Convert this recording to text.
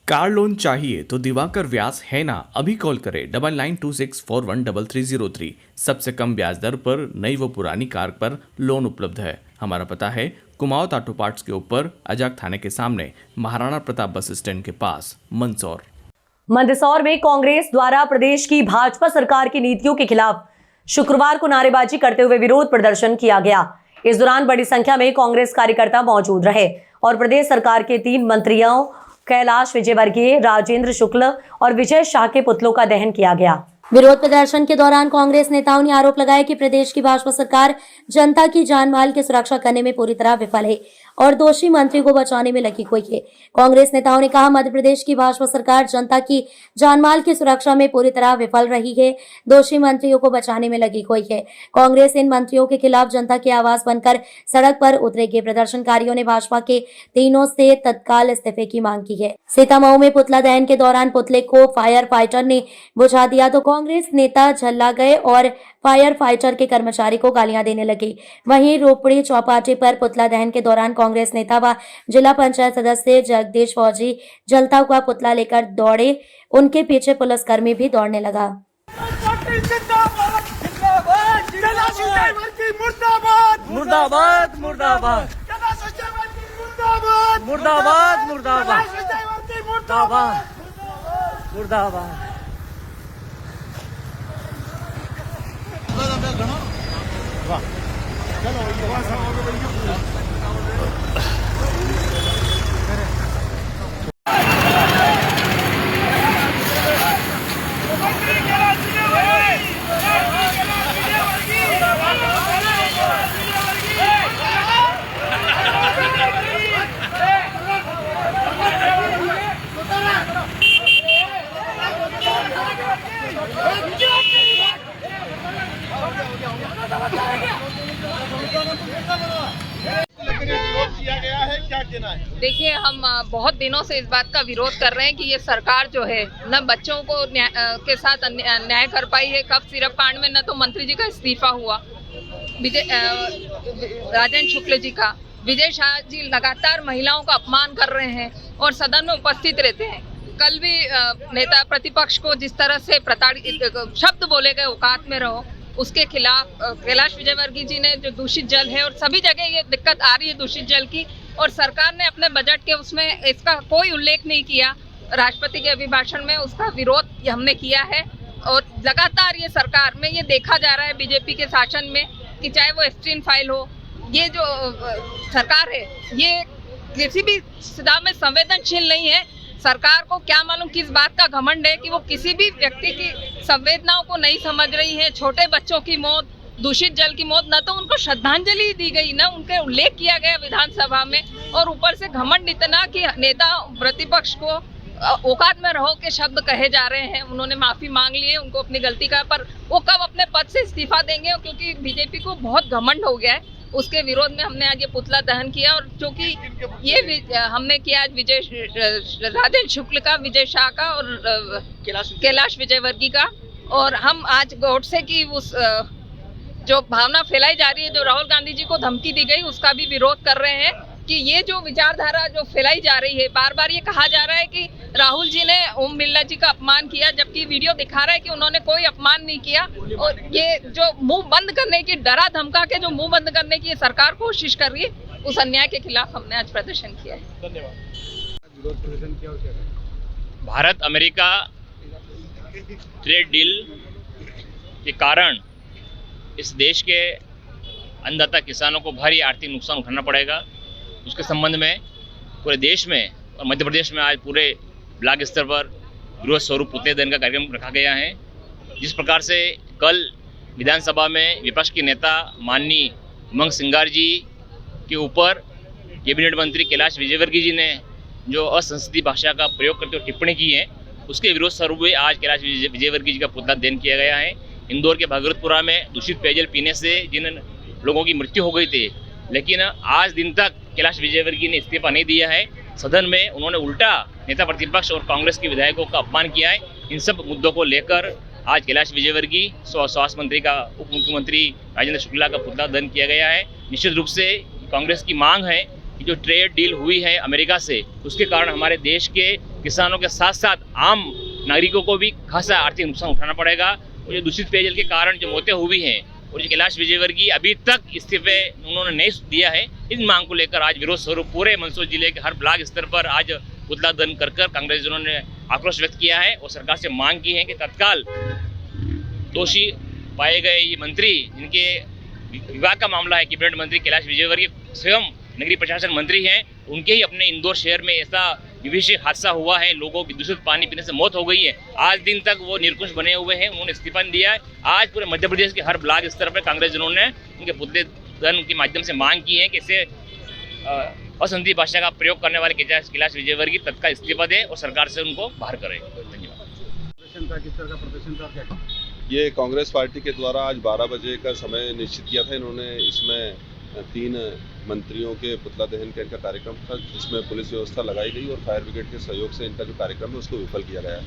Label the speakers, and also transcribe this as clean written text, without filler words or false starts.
Speaker 1: Car loan चाहिए तो दिवाकर व्यास है ना, अभी कॉल करें 9926413303। सबसे कम ब्याज दर पर नई व पुरानी कार पर लोन उपलब्ध है। हमारा पता है कुमाऊं ऑटो पार्ट्स के ऊपर अजाक थाने के सामने, महाराणा प्रताप बस स्टैंड के पास, मंदसौर।
Speaker 2: मंदसौर में कांग्रेस द्वारा प्रदेश की भाजपा सरकार की नीतियों के खिलाफ शुक्रवार को नारेबाजी करते हुए विरोध प्रदर्शन किया गया। इस दौरान बड़ी संख्या में कांग्रेस कार्यकर्ता मौजूद रहे और प्रदेश सरकार के 3 मंत्रियों कैलाश विजयवर्गीय, राजेंद्र शुक्ल और विजय शाह के पुतलों का दहन किया गया। विरोध प्रदर्शन के दौरान कांग्रेस नेताओं ने आरोप लगाया कि प्रदेश की भाजपा सरकार जनता की जान माल की सुरक्षा करने में पूरी तरह विफल है और दोषी मंत्री को बचाने में लगी हुई है। कांग्रेस नेताओं ने कहा, मध्य प्रदेश की भाजपा सरकार जनता की जान माल की सुरक्षा में पूरी तरह विफल रही है, दोषी मंत्रियों को बचाने में लगी हुई है। कांग्रेस इन मंत्रियों के खिलाफ जनता की आवाज बनकर सड़क पर उतरेगी। प्रदर्शनकारियों ने भाजपा के तीनों से तत्काल इस्तीफे की मांग की है। सीतामऊ में पुतला दहन के दौरान पुतले को फायर फाइटर ने बुझा दिया तो कांग्रेस नेता झल्ला गए और फायर फाइटर के कर्मचारी को गालियां देने लगे। वहीं रोपड़ी चौपाटी पर पुतला दहन के दौरान कांग्रेस नेता व जिला पंचायत सदस्य जगदीश फौजी जलता हुआ पुतला लेकर दौड़े। उनके पीछे पुलिसकर्मी भी दौड़ने लगा।
Speaker 3: मुर्दाबाद मुर्दाबाद मुर्दाबाद मुर्दाबाद मुर्दाबाद।
Speaker 4: देखिए, हम बहुत दिनों से इस बात का विरोध कर रहे हैं कि ये सरकार जो है न बच्चों को के साथ न्याय कर पाई है। कब सिर्फ कांड में न तो मंत्री जी का इस्तीफा हुआ, राजेंद्र शुक्ल जी का, विजय शाह जी लगातार महिलाओं का अपमान कर रहे हैं और सदन में उपस्थित रहते हैं। कल भी नेता प्रतिपक्ष को जिस तरह से प्रताड़ित शब्द बोले गए, औकात में रहो, उसके खिलाफ कैलाश विजयवर्गीय जी ने जो दूषित जल है और सभी जगह ये दिक्कत आ रही है दूषित जल की, और सरकार ने अपने बजट के उसमें इसका कोई उल्लेख नहीं किया। राष्ट्रपति के अभिभाषण में उसका विरोध हमने किया है और लगातार ये सरकार में ये देखा जा रहा है बीजेपी के शासन में कि चाहे वो एस्टीन फाइल हो, ये जो सरकार है ये किसी भी सदा में संवेदनशील नहीं है। सरकार को क्या मालूम किस बात का घमंड है कि वो किसी भी व्यक्ति की संवेदनाओं को नहीं समझ रही है। छोटे बच्चों की मौत, दूषित जल की मौत, न तो उनको श्रद्धांजलि दी गई, न उनके उल्लेख किया गया विधानसभा में, और ऊपर से घमंड इतना कि नेता प्रतिपक्ष को औकात में रहो के शब्द कहे जा रहे हैं। उन्होंने माफी मांग ली है, उनको अपनी गलती का, पर वो कब अपने पद से इस्तीफा देंगे, क्योंकि बीजेपी को बहुत घमंड हो गया है। उसके विरोध में हमने आज ये पुतला दहन किया और क्योंकि ये हमने किया आज राजेंद्र शुक्ल का, विजय शाह का और कैलाश विजयवर्गीय का, और हम आज गोडसे की उस जो भावना फैलाई जा रही है, जो राहुल गांधी जी को धमकी दी गई, उसका भी विरोध कर रहे हैं कि ये जो विचारधारा जो फैलाई जा रही है, बार बार ये कहा जा रहा है कि राहुल जी ने ओम बिरला जी का अपमान किया, जबकि वीडियो दिखा रहा है कि उन्होंने कोई अपमान नहीं किया। और ये जो मुंह बंद करने की, डरा धमका के जो मुंह बंद करने की सरकार कोशिश कर रही है, उस अन्याय के खिलाफ हमने आज प्रदर्शन किया है।
Speaker 5: धन्यवाद। भारत अमेरिका ट्रेड डील के कारण इस देश के अन्नदाता किसानों को भारी आर्थिक नुकसान उठाना पड़ेगा। उसके संबंध में पूरे देश में और मध्य प्रदेश में आज पूरे ब्लॉक स्तर पर बृहद स्वरूप पुतले दहन का कार्यक्रम रखा गया है। जिस प्रकार से कल विधानसभा में विपक्ष के नेता माननीय उमंग सिंगार जी के ऊपर कैबिनेट मंत्री कैलाश विजयवर्गीय जी ने जो असंसदीय भाषा का प्रयोग करते हुए टिप्पणी की है, उसके विरोध स्वरूप आज कैलाश विजयवर्गीय जी का पुतला दहन किया गया है। इंदौर के भागवतपुरा में दूषित पेयजल पीने से जिन लोगों की मृत्यु हो गई थी, लेकिन आज दिन तक कैलाश विजयवर्गीय ने इस्तीफा नहीं दिया है। सदन में उन्होंने उल्टा नेता प्रतिपक्ष और कांग्रेस के विधायकों का अपमान किया है। इन सब मुद्दों को लेकर आज कैलाश विजयवर्गीय, स्वास्थ्य मंत्री का, उप मुख्यमंत्री राजेंद्र शुक्ला का पुतला दहन किया गया है। निश्चित रूप से कांग्रेस की मांग है कि जो ट्रेड डील हुई है अमेरिका से, उसके कारण हमारे देश के किसानों के साथ साथ आम नागरिकों को भी खासा आर्थिक नुकसान उठाना पड़ेगा। और जो दूषित पेयजल के कारण जो मौतें हुई हैं और जो कैलाश विजयवर्गीय अभी तक इस्तीफे उन्होंने नहीं दिया है, इन मांग को लेकर आज विरोध स्वरूप पूरे मंदसौर जिले के हर ब्लॉक स्तर पर आज पुतला दहन कर कांग्रेसजनों ने आक्रोश व्यक्त किया है और सरकार से मांग की है कि तत्काल दोषी पाए गए ये मंत्री, जिनके विभाग का मामला है, कैबिनेट मंत्री कैलाश विजयवर्गीय स्वयं नगरीय प्रशासन मंत्री हैं, उनके ही अपने इंदौर शहर में ऐसा विभीषिक हादसा हुआ है, लोगों की दूषित पानी पीने से मौत हो गई है। आज दिन तक वो निरंकुश बने हुए हैं, उन्होंने इस्तीफा नहीं दिया है। आज पूरे मध्य प्रदेश के हर ब्लॉक स्तर पर कांग्रेसजनों ने उनके पुतले दहन के माध्यम से मांग की है कि इसे असंधि भाषा का प्रयोग करने वाले कैलाश विजयवर्गीय तत्काल इस्तीफा दे और सरकार से उनको बाहर करे। धन्यवाद।
Speaker 6: ये कांग्रेस पार्टी के द्वारा आज 12 बजे का समय निश्चित किया था। इन्होंने इसमें 3 मंत्रियों के पुतला दहन का इनका कार्यक्रम था, जिसमें पुलिस व्यवस्था लगाई गई और फायर ब्रिगेड के सहयोग से इनका जो कार्यक्रम है उसको विफल किया गया है।